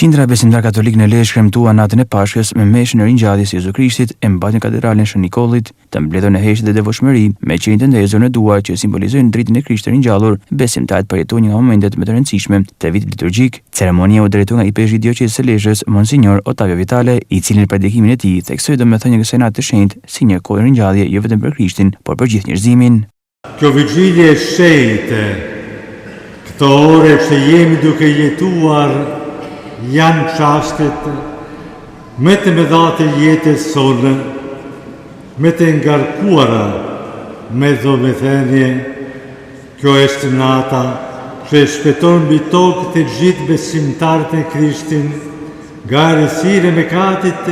Qindra besimtar katolik në Lezhë kremtua natën e Pashkës me meshën e ringjalljes së Jezu Krishtit e mbajtën katedralin Shën Nikollit, të mbledhur në heshtje dhe devotshmëri, me qenë të ndezur në duar që simbolizojnë dritën e Krishtit ringjallur. Besimtarët përjetojnë një nga momentet më të rëndësishme të vitit liturgjik. Ceremonia u drejtua nga IPSH Diocezës së Lezhës, Monsinjor Ottavio Vitale, i cili në predikimin e tij theksoi domethënie një senat të shenjtë si një kohë ringjallje jo vetëm për Krishtin, por për gjithë njerëzimin. Kjo vigjilje e shenjtë, këto ore që jemi duke jetuar, janë çastet më të mëdha të jetës sonë, më të ngarkuara me domethënie. Kjo është nata që shpëton mbi tokë të gjithë besimtarët e Krishtin nga errësira e mëkatit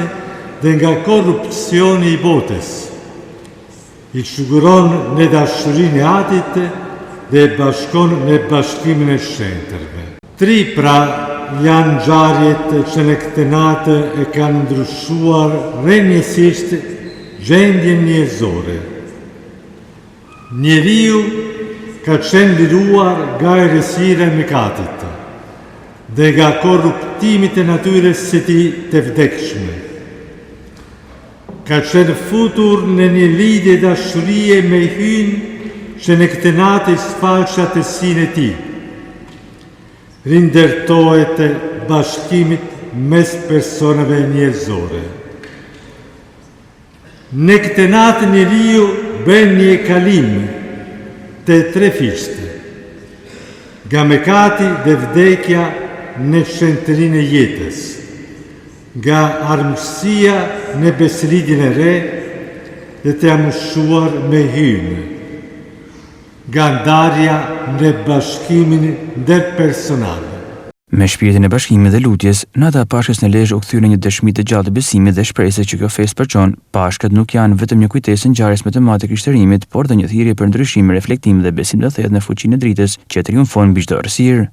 dhe nga korrupsioni i botës. I siguron në dashurinë e Atit dhe bashkon në bashkimin e shenjtërve. Tri pra janë ngjarjet që në këtë natë e kanë ndryshuar rrënjësisht gjendjen njerëzore. Njeriu ka qenë liruar nga errësira e mëkatit dhe nga korruptimi të natyrës së tij të vdekshme. Ka qenë futur në një lidhje dashurie me hyn që në këtë natë sfalsha të sinë e tij. Rindërtohet bashkimit mes personave njerëzore. Në këtë natë njeriu bën një kalim të trefishtë, nga mëkati dhe vdekja në shenjtërinë e jetës, nga armësia në besëlidhjen e re dhe të amëshuar me hyn, nga ndarja në bashkimin ndërpersonal. Me shpirtin e bashkimit dhe lutjes, nata e Pashkës në Lezhë u kthye në një dëshmi të gjallë të besimit dhe shpresës që kjo festë përçon. Pashkët nuk janë vetëm një kujtesë ngjarjes më të madhe të krishtërimit, por dhe një thirrje për ndryshim, reflektim dhe besim të thellë në fuqinë e dritës që triumfon mbi çdo errësirë.